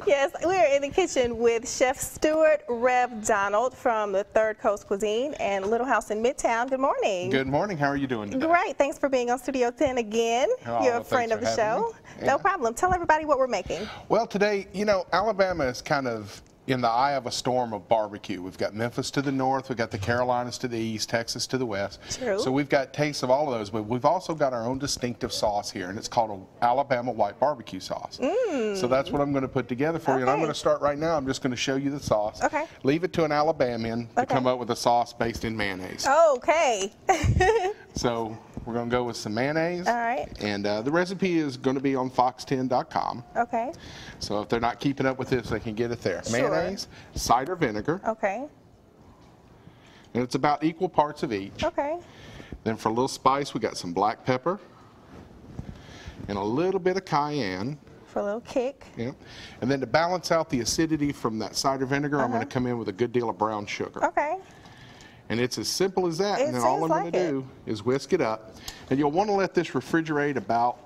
Yes, we're in the kitchen with Chef Stuart Rev Donald from the Third Coast Cuisine and Little House in Midtown. Good morning. Good morning. How are you doing today? Great. Thanks for being on Studio 10 again. Oh, You're a friend of the show. No problem. Tell everybody what we're making. Well, today, you know, Alabama is kind of in the eye of a storm of barbecue. We've got Memphis to the north, we've got the Carolinas to the east, Texas to the west. True. So we've got tastes of all of those, but we've also got our own distinctive sauce here, and it's called an Alabama white barbecue sauce. So that's what I'm going to put together for you, and I'm going to start right now. I'm just going to show you the sauce. Okay. Leave it to an Alabamian to come up with a sauce based in mayonnaise. Okay. So we're going to go with some mayonnaise. All right. And the recipe is going to be on fox10.com. Okay. So if they're not keeping up with this, they can get it there. Sure. Mayonnaise, cider vinegar. Okay. And it's about equal parts of each. Okay. Then for a little spice, we got some black pepper and a little bit of cayenne. For a little kick. Yeah. And then to balance out the acidity from that cider vinegar, I'm going to come in with a good deal of brown sugar. Okay. And it's as simple as that. It And then all I'm seems going to like do is whisk it up. And you'll want to let this refrigerate about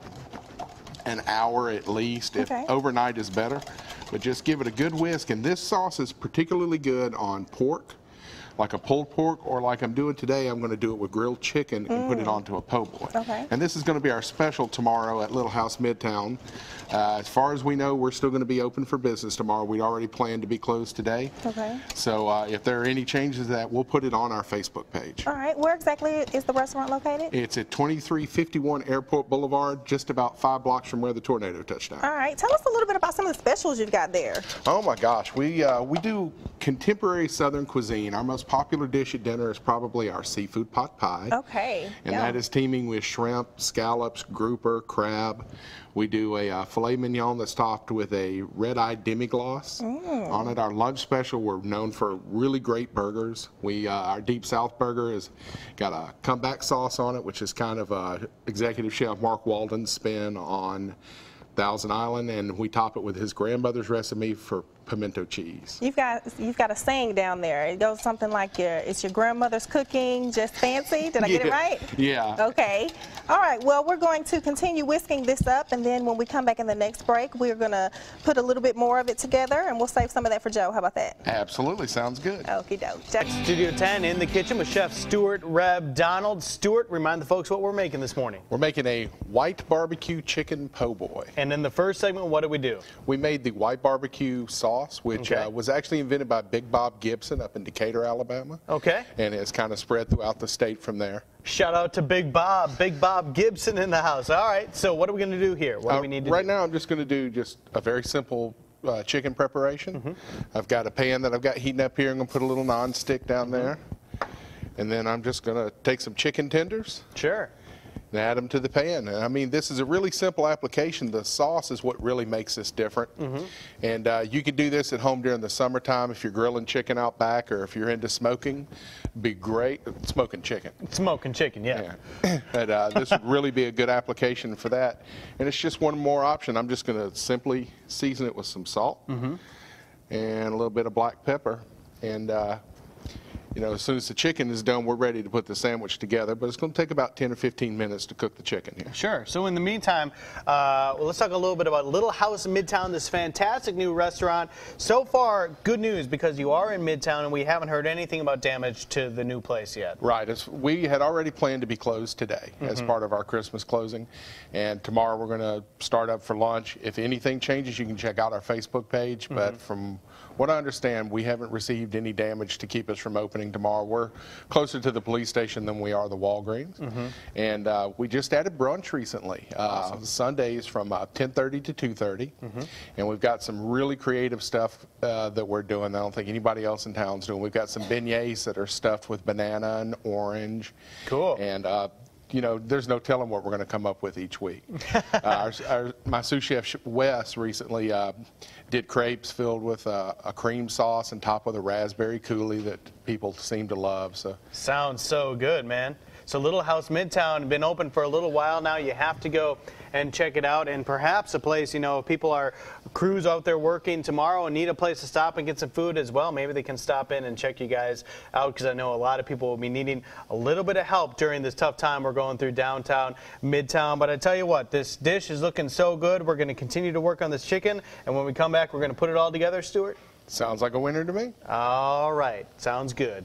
an hour at least. Okay. If overnight is better. But just give it a good whisk. And this sauce is particularly good on pork, like a pulled pork, or like I'm doing today, I'm going to do it with grilled chicken and put it onto a po' boy. Okay. And this is going to be our special tomorrow at Little House Midtown. As far as we know, we're still going to be open for business tomorrow. We'd already planned to be closed today. Okay. So if there are any changes to that, we'll put it on our Facebook page. All right. Where exactly is the restaurant located? It's at 2351 Airport Boulevard, just about 5 blocks from where the tornado touched down. All right. Tell us a little bit about some of the specials you've got there. Oh my gosh, we do contemporary Southern cuisine. Our most popular dish at dinner is probably our seafood pot pie. Okay. And that is teaming with shrimp, scallops, grouper, crab. We do a filet mignon that's topped with a red-eye demi-glace. On it, our lunch special, we're known for really great burgers. Our Deep South burger has got a comeback sauce on it, which is kind of Executive Chef Mark Walden's spin on Thousand Island, and we top it with his grandmother's recipe for pimento cheese. You've got a saying down there. It goes something like it's your grandmother's cooking, just fancy. Did I get it right? Yeah. Okay. All right. Well, we're going to continue whisking this up, and then when we come back in the next break, we're going to put a little bit more of it together, and we'll save some of that for Joe. How about that? Absolutely. Sounds good. Okie doke. Studio 10 in the kitchen with Chef Stuart Rev Donald. Stuart, remind the folks what we're making this morning. We're making a white barbecue chicken po' boy. And in the first segment, what did we do? We made the white barbecue sauce, which was actually invented by Big Bob Gibson up in Decatur, Alabama. Okay. And it's kind of spread throughout the state from there. Shout out to Big Bob Gibson in the house. All right, so what are we going to do here? What do we need to do? Right now, I'm just going to do just a very simple chicken preparation. I've got a pan that I've got heating up here. I'm going to put a little non-stick down there. And then I'm just going to take some chicken tenders. Sure. And add them to the pan. And I mean, this is a really simple application. The sauce is what really makes this different. And you can do this at home during the summertime if you're grilling chicken out back, or if you're into smoking. Be great. Smoking chicken. Smoking chicken, yeah. But this would really be a good application for that. And it's just one more option. I'm just going to simply season it with some salt and a little bit of black pepper. And you know, as soon as the chicken is done, we're ready to put the sandwich together, but it's going to take about 10 or 15 minutes to cook the chicken here. Sure. So in the meantime, well, let's talk a little bit about Little House in Midtown, this fantastic new restaurant. So far, good news, because you are in Midtown and we haven't heard anything about damage to the new place yet. Right. We had already planned to be closed today as part of our Christmas closing, and tomorrow we're going to start up for lunch. If anything changes, you can check out our Facebook page, but from what I understand, we haven't received any damage to keep us from opening tomorrow. We're closer to the police station than we are the Walgreens. And we just added brunch recently. Sundays from 10:30 to 2:30. And we've got some really creative stuff that we're doing that I don't think anybody else in town's doing. We've got some beignets that are stuffed with banana and orange. Cool. And you know, there's no telling what we're going to come up with each week. My sous chef, Wes, recently did crepes filled with a cream sauce and topped with a raspberry coulis that people seem to love. So sounds so good, man. So Little House Midtown, been open for a little while now. You have to go and check it out, and perhaps a place, you know, if people are crews out there working tomorrow and need a place to stop and get some food as well, maybe they can stop in and check you guys out, because I know a lot of people will be needing a little bit of help during this tough time we're going through downtown Midtown. But I tell you what, this dish is looking so good. We're going to continue to work on this chicken, and when we come back, we're going to put it all together, Stuart. Sounds like a winner to me. All right, sounds good.